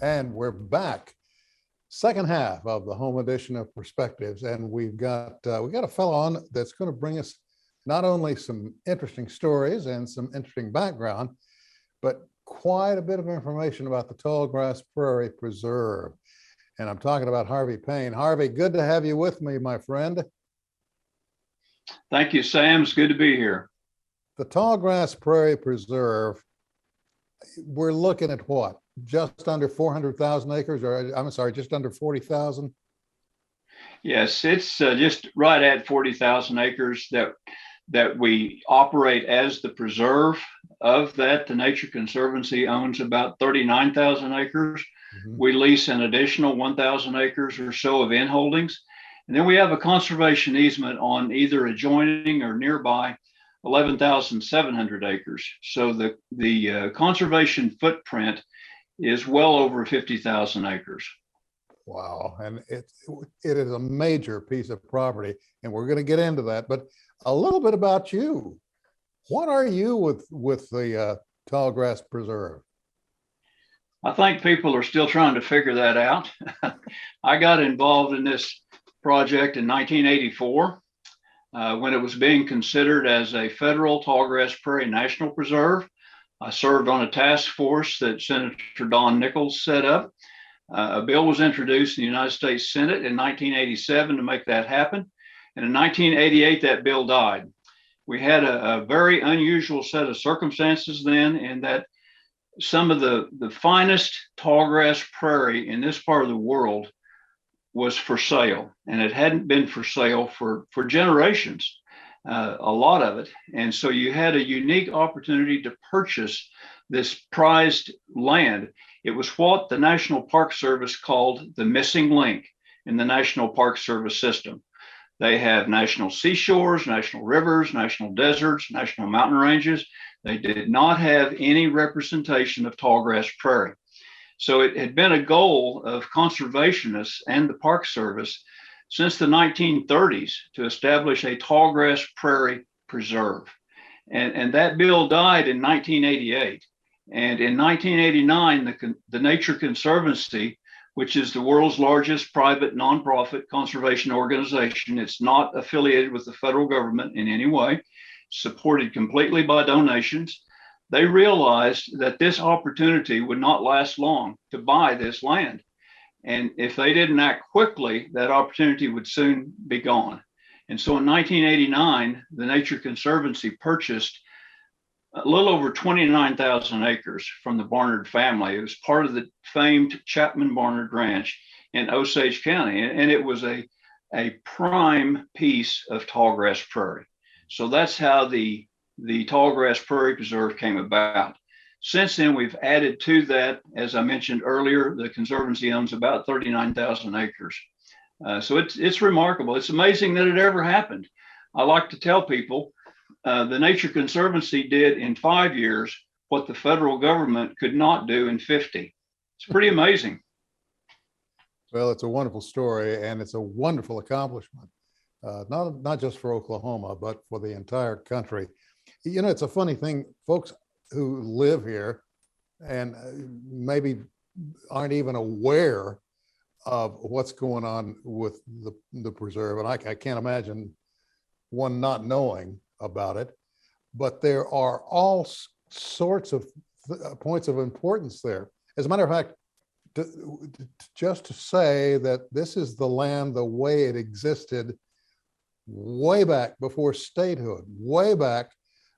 And we're back. Second half of the home edition of Perspectives. And we've got a fellow on that's going to bring us not only some interesting stories and some interesting background, but quite a bit of information about the Tallgrass Prairie Preserve. And I'm talking about Harvey Payne. Harvey, good to have you with me, my friend. Thank you, Sam. It's good to be here. The Tallgrass Prairie Preserve, we're looking at what? Just under 400,000 acres, or I'm sorry, just under 40,000? Yes, it's just right at 40,000 acres that we operate as the preserve. Of that, the Nature Conservancy owns about 39,000 acres. Mm-hmm. We lease an additional 1,000 acres or so of inholdings. And then we have a conservation easement on either adjoining or nearby 11,700 acres. So the conservation footprint is well over 50,000 acres. Wow. And it is a major piece of property, and we're going to get into that. But a little bit about you. What are you with the Tallgrass Preserve? I think people are still trying to figure that out. I got involved in this project in 1984 when it was being considered as a federal Tallgrass Prairie National Preserve. I served on a task force that Senator Don Nichols set up. A bill was introduced in the United States Senate in 1987 to make that happen. And in 1988, that bill died. We had a very unusual set of circumstances then, in that some of the finest tallgrass prairie in this part of the world was for sale. And it hadn't been for sale for generations. A lot of it. And so you had a unique opportunity to purchase this prized land. It was what the National Park Service called the missing link in the National Park Service system. They have national seashores, national rivers, national deserts, national mountain ranges. They did not have any representation of tallgrass prairie. So it had been a goal of conservationists and the Park Service since the 1930s to establish a tallgrass prairie preserve. And that bill died in 1988. And in 1989, the Nature Conservancy, which is the world's largest private nonprofit conservation organization, it's not affiliated with the federal government in any way, supported completely by donations, they realized that this opportunity would not last long to buy this land. And if they didn't act quickly, that opportunity would soon be gone. And so in 1989, the Nature Conservancy purchased a little over 29,000 acres from the Barnard family. It was part of the famed Chapman Barnard Ranch in Osage County. And it was a prime piece of tallgrass prairie. So that's how the Tallgrass Prairie Preserve came about. Since then, we've added to that, as I mentioned earlier, the Conservancy owns about 39,000 acres. So it's remarkable. It's amazing that it ever happened. I like to tell people the Nature Conservancy did in 5 years what the federal government could not do in 50. It's pretty amazing. Well, it's a wonderful story, and it's a wonderful accomplishment, not just for Oklahoma, but for the entire country. You know, it's a funny thing, folks who live here and maybe aren't even aware of what's going on with the preserve. And I can't imagine one not knowing about it, but there are all sorts of points of importance there. As a matter of fact, just to say that this is the land the way it existed way back before statehood, way back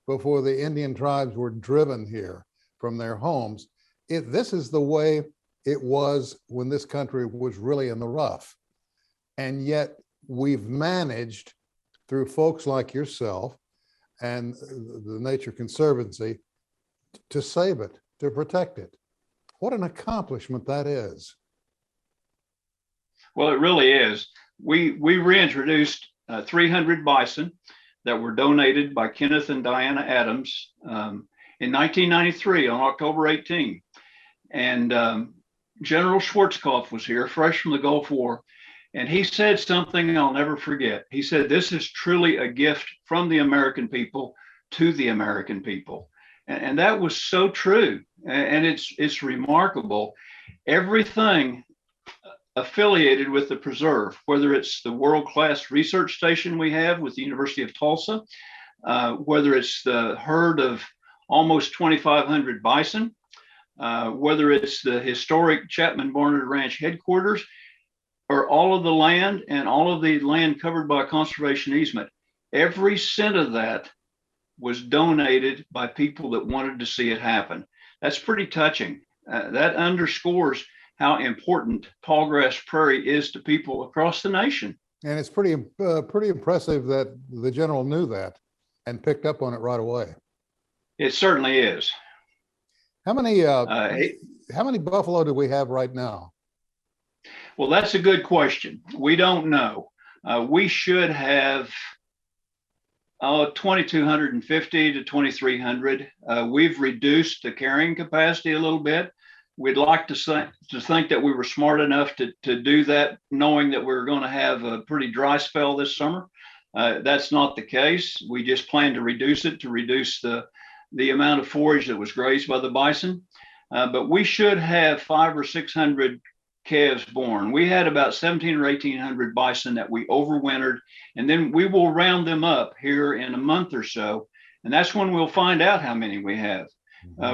before the Indian tribes were driven here from their homes. This is the way it was when this country was really in the rough. And yet we've managed, through folks like yourself and the Nature Conservancy, to save it, to protect it. What an accomplishment that is. Well, it really is. We reintroduced 300 bison that were donated by Kenneth and Diana Adams in 1993 on October 18. And General Schwarzkopf was here, fresh from the Gulf War, and he said something I'll never forget. He said, "This is truly a gift from the American people to the American people." And that was so true. and it's remarkable. Everything affiliated with the preserve, whether it's the world-class research station we have with the University of Tulsa, whether it's the herd of almost 2,500 bison, whether it's the historic Chapman Barnard Ranch headquarters, or all of the land and all of the land covered by conservation easement. Every cent of that was donated by people that wanted to see it happen. That's pretty touching. That underscores how important Tallgrass Prairie is to people across the nation. And it's pretty impressive that the general knew that and picked up on it right away. It certainly is. How many buffalo do we have right now? Well, that's a good question. We don't know. We should have 2,250 to 2,300. We've reduced the carrying capacity a little bit. We'd like to think that we were smart enough to do that, knowing that we were going to have a pretty dry spell this summer. That's not the case. We just plan to reduce it to reduce the amount of forage that was grazed by the bison. But we should have 500 or 600 calves born. We had about 1,700 or 1,800 bison that we overwintered, and then we will round them up here in a month or so, and that's when we'll find out how many we have.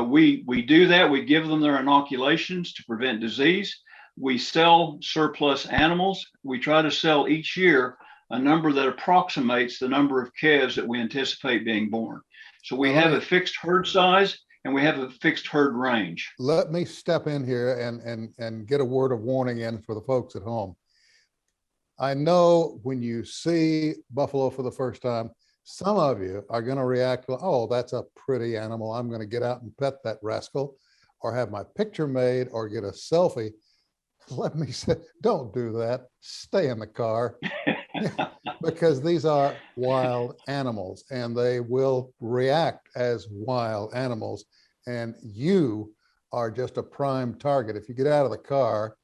We do that. We give them their inoculations to prevent disease. We sell surplus animals. We try to sell each year a number that approximates the number of calves that we anticipate being born. So we have a fixed herd size and we have a fixed herd range. Let me step in here and get a word of warning in for the folks at home. I know when you see buffalo for the first time, some of you are going to react, oh, that's a pretty animal. I'm going to get out and pet that rascal or have my picture made or get a selfie. Let me say, don't do that. Stay in the car because these are wild animals and they will react as wild animals. And you are just a prime target. If you get out of the car,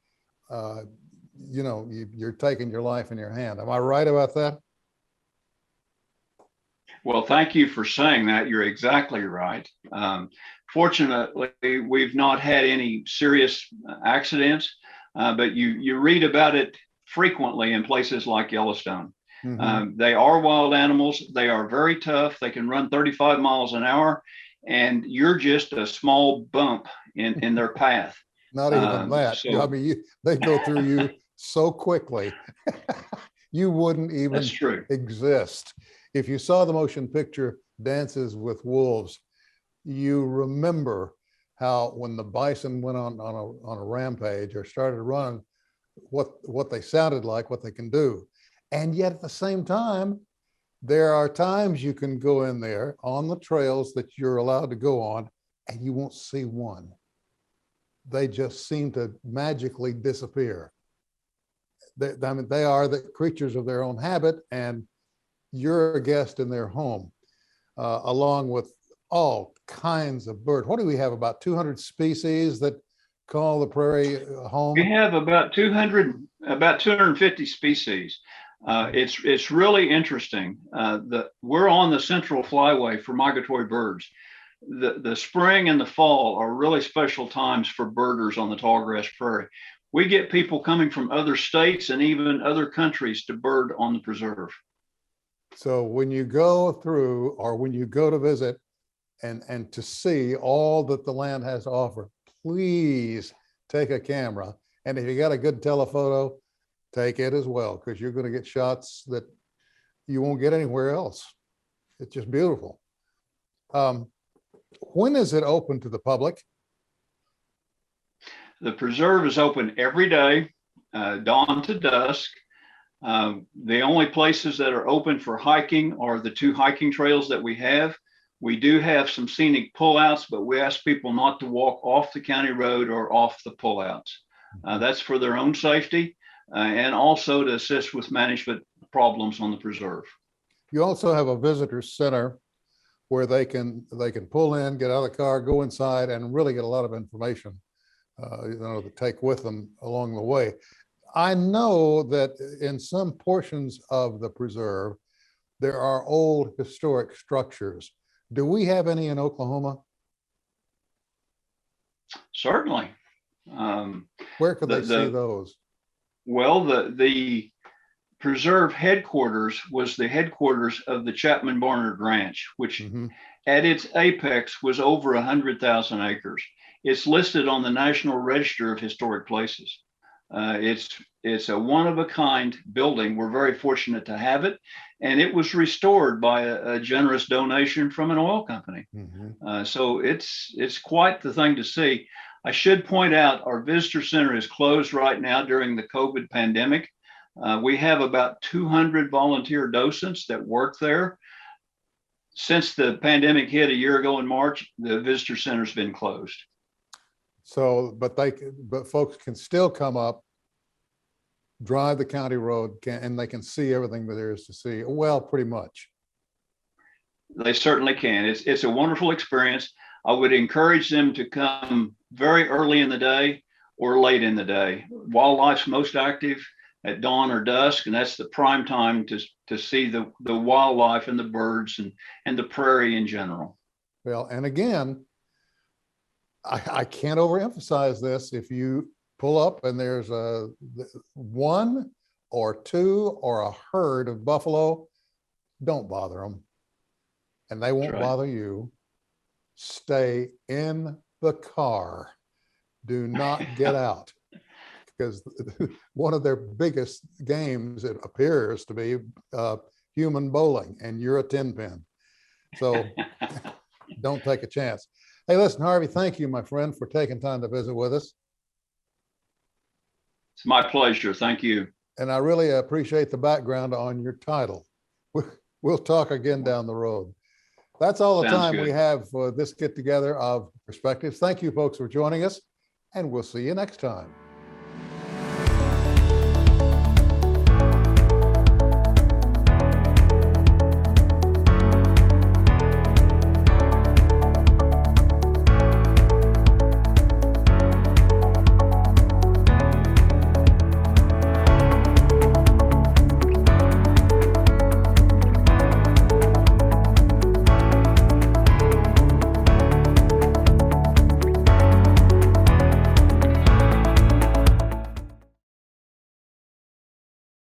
you're taking your life in your hand. Am I right about that? Well, thank you for saying that. You're exactly right. Fortunately, we've not had any serious accidents, but you read about it frequently in places like Yellowstone. Mm-hmm. They are wild animals. They are very tough. They can run 35 miles an hour, and you're just a small bump in their path. Not even that. I mean, they go through you so quickly. You wouldn't even exist. If you saw the motion picture Dances with Wolves, you remember how when the bison went on a rampage or started running, what they sounded like, what they can do. And yet at the same time, there are times you can go in there on the trails that you're allowed to go on and you won't see one. They just seem to magically disappear. They are the creatures of their own habit, and you're a guest in their home, along with all kinds of birds. What do we have, about 200 species that call the prairie home? We have about 250 species. It's really interesting. We're on the central flyway for migratory birds. The spring and the fall are really special times for birders on the Tallgrass Prairie. We get people coming from other states and even other countries to bird on the preserve. So when you go through, or when you go to visit and to see all that the land has to offer, please take a camera. And if you got a good telephoto, take it as well, because you're going to get shots that you won't get anywhere else. It's just beautiful. When is it open to the public? The preserve is open every day, dawn to dusk. The only places that are open for hiking are the 2 hiking trails that we have. We do have some scenic pullouts, but we ask people not to walk off the county road or off the pullouts. That's for their own safety and also to assist with management problems on the preserve. You also have a visitor center where they can pull in, get out of the car, go inside, and really get a lot of information, to take with them along the way. I know that in some portions of the preserve, there are old historic structures. Do we have any in Oklahoma? Certainly. Where could they see The those? well, the preserve headquarters was the headquarters of the Chapman Barnard Ranch, which Hmm. at its apex was over 100,000 acres. It's listed on the National Register of Historic Places. It's a one of a kind building. We're very fortunate to have it, and it was restored by a generous donation from an oil company. Hmm. So it's quite the thing to see. I should point out our visitor center is closed right now during the COVID pandemic. We have about 200 volunteer docents that work there. Since the pandemic hit a year ago in March, the visitor center's been closed. So, but folks can still come up, drive the county road, and they can see everything that there is to see. Well, pretty much. They certainly can. It's a wonderful experience. I would encourage them to come very early in the day or late in the day. Wildlife's most active at dawn or dusk, and that's the prime time to see the wildlife and the birds and the prairie in general. Well, and again, I can't overemphasize this. If you pull up and there's one or two or a herd of buffalo, don't bother them, and they won't bother you. Stay in the car. Do not get out, because one of their biggest games, it appears to be, human bowling, and you're a 10 pin. So don't take a chance. Hey, listen, Harvey, thank you, my friend, for taking time to visit with us. It's my pleasure. Thank you. And I really appreciate the background on your title. We'll talk again down the road. That's all the time we have for this get together of perspectives. Thank you, folks, for joining us, and we'll see you next time.